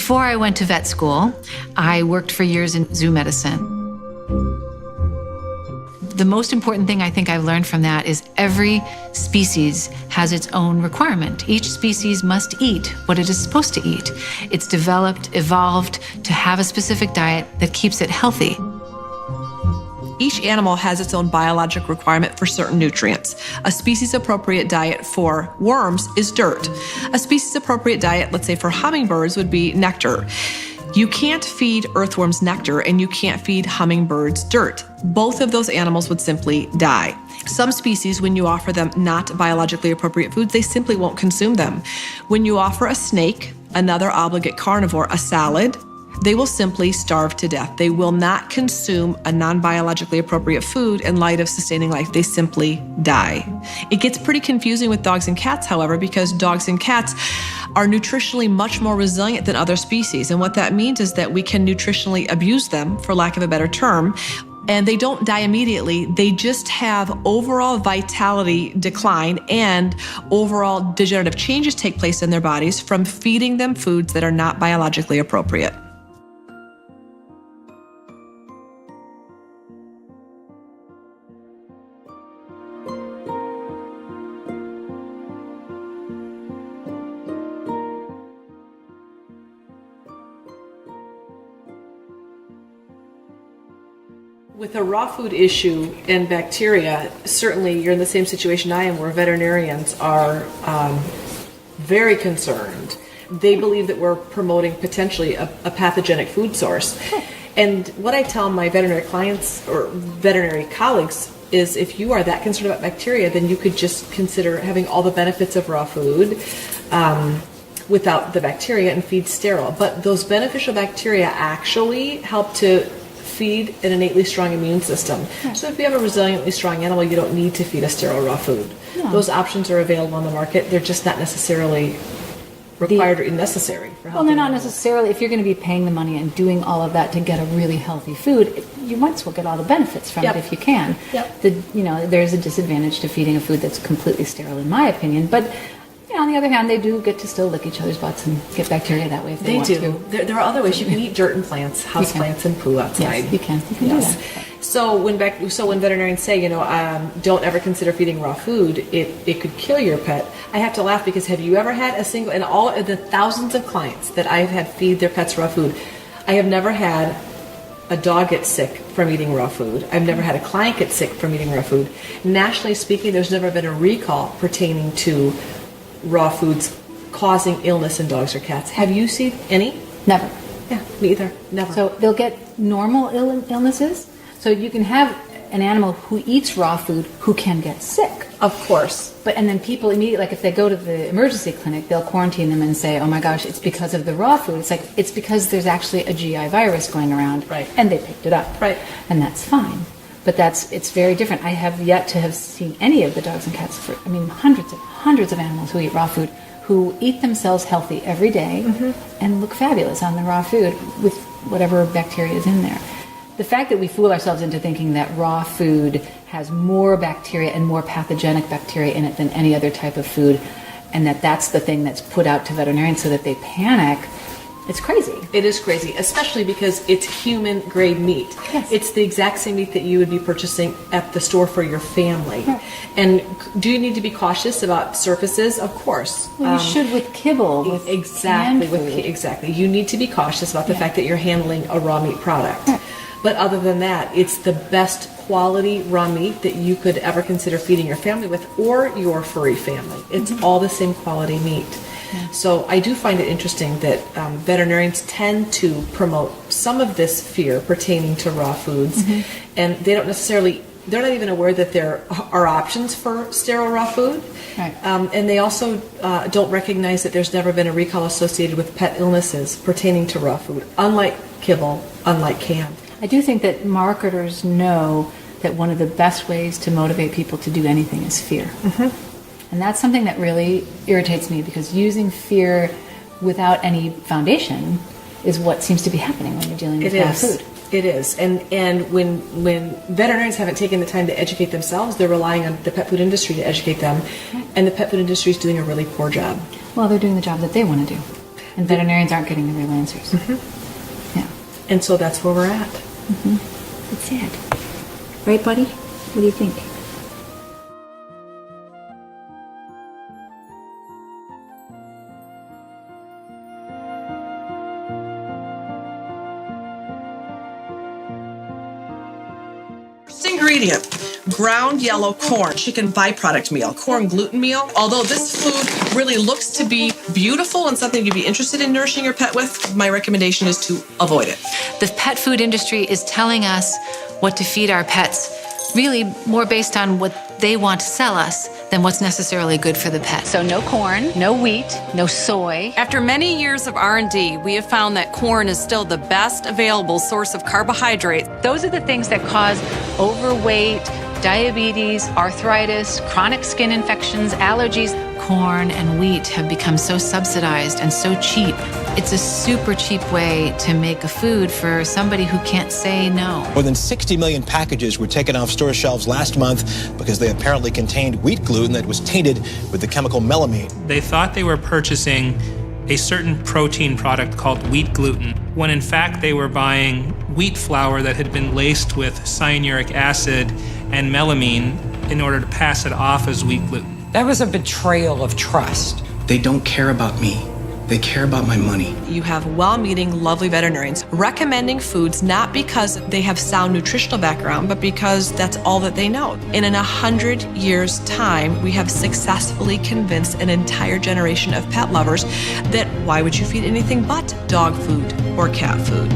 Before I went to vet school, I worked for years in zoo medicine. The most important thing I think I've learned from that is every species has its own requirement. Each species must eat what it is supposed to eat. It's developed, evolved to have a specific diet that keeps it healthy. Each animal has its own biologic requirement for certain nutrients. A species-appropriate diet for worms is dirt. A species-appropriate diet, let's say for hummingbirds, would be nectar. You can't feed earthworms nectar and you can't feed hummingbirds dirt. Both of those animals would simply die. Some species, when you offer them not biologically appropriate foods, they simply won't consume them. When you offer a snake, another obligate carnivore, a salad, they will simply starve to death. They will not consume a non-biologically appropriate food in light of sustaining life. They simply die. It gets pretty confusing with dogs and cats, however, because dogs and cats are nutritionally much more resilient than other species. And what that means is that we can nutritionally abuse them, for lack of a better term, and they don't die immediately. They just have overall vitality decline and overall degenerative changes take place in their bodies from feeding them foods that are not biologically appropriate. With a raw food issue and bacteria, certainly you're in the same situation I am, where veterinarians are very concerned. They believe that we're promoting potentially a pathogenic food source. And what I tell my veterinary clients or veterinary colleagues is if you are that concerned about bacteria, then you could just consider having all the benefits of raw food without the bacteria and feed sterile. But those beneficial bacteria actually help to feed an innately strong immune system. So if you have a resiliently strong animal, you don't need to feed a sterile raw food. Those options are available on the market. They're just not necessarily required or necessary for healthy Well, they're not animals. necessarily. If you're going to be paying the money and doing all of that to get a really healthy food, you might as well get all the benefits from it if you can. There's a disadvantage to feeding a food that's completely sterile, in my opinion. But on the other hand, they do get to still lick each other's butts and get bacteria that way if they want to. There are other ways. You can eat dirt and plants, house plants and poo outside. Yes, you can. You can do that. So when veterinarians say, don't ever consider feeding raw food, it could kill your pet, I have to laugh because have you ever had a single, and all of the thousands of clients that I've had feed their pets raw food, I have never had a dog get sick from eating raw food. I've never had a client get sick from eating raw food. Nationally speaking, there's never been a recall pertaining to raw foods causing illness in dogs or cats. Have you seen any? Never. Yeah, me either. Never. So they'll get normal illnesses. So you can have an animal who eats raw food who can get sick. Of course. And then people immediately, like if they go to the emergency clinic, they'll quarantine them and say, oh my gosh, it's because of the raw food. It's like, it's because there's actually a GI virus going around. Right. And they picked it up. Right. And that's fine. But it's very different. I have yet to have seen any of the dogs and cats, hundreds of animals who eat raw food, who eat themselves healthy every day and look fabulous on the raw food with whatever bacteria is in there. The fact that we fool ourselves into thinking that raw food has more bacteria and more pathogenic bacteria in it than any other type of food, and that's the thing that's put out to veterinarians so that they panic, it's crazy. It is crazy, especially because it's human-grade meat. Yes. It's the exact same meat that you would be purchasing at the store for your family. Right. And do you need to be cautious about surfaces? Of course. Well, you should with kibble, with exactly. canned food. Exactly. You need to be cautious about the fact that you're handling a raw meat product. Right. But other than that, it's the best quality raw meat that you could ever consider feeding your family with or your furry family. It's all the same quality meat. So I do find it interesting that veterinarians tend to promote some of this fear pertaining to raw foods, and they don't necessarily, they're not even aware that there are options for sterile raw food. Right. And they also don't recognize that there's never been a recall associated with pet illnesses pertaining to raw food, unlike kibble, unlike canned. I do think that marketers know that one of the best ways to motivate people to do anything is fear. And that's something that really irritates me, because using fear without any foundation is what seems to be happening when you're dealing with raw food. It is. And when veterinarians haven't taken the time to educate themselves, they're relying on the pet food industry to educate them. And the pet food industry is doing a really poor job. Well, they're doing the job that they want to do. And veterinarians aren't getting the real answers. Yeah. And so that's where we're at. It's sad. Right, buddy? What do you think? First ingredient, ground yellow corn, chicken byproduct meal, corn gluten meal. Although this food really looks to be beautiful and something you'd be interested in nourishing your pet with, my recommendation is to avoid it. The pet food industry is telling us what to feed our pets, really more based on what they want to sell us than what's necessarily good for the pet. So no corn, no wheat, no soy. After many years of R&D, we have found that corn is still the best available source of carbohydrates. Those are the things that cause overweight, diabetes, arthritis, chronic skin infections, allergies. Corn and wheat have become so subsidized and so cheap. It's a super cheap way to make a food for somebody who can't say no. More than 60 million packages were taken off store shelves last month because they apparently contained wheat gluten that was tainted with the chemical melamine. They thought they were purchasing a certain protein product called wheat gluten, when in fact they were buying wheat flour that had been laced with cyanuric acid and melamine in order to pass it off as wheat gluten. That was a betrayal of trust. They don't care about me. They care about my money. You have well-meaning, lovely veterinarians recommending foods not because they have sound nutritional background, but because that's all that they know. And in 100 years' time, we have successfully convinced an entire generation of pet lovers that why would you feed anything but dog food or cat food?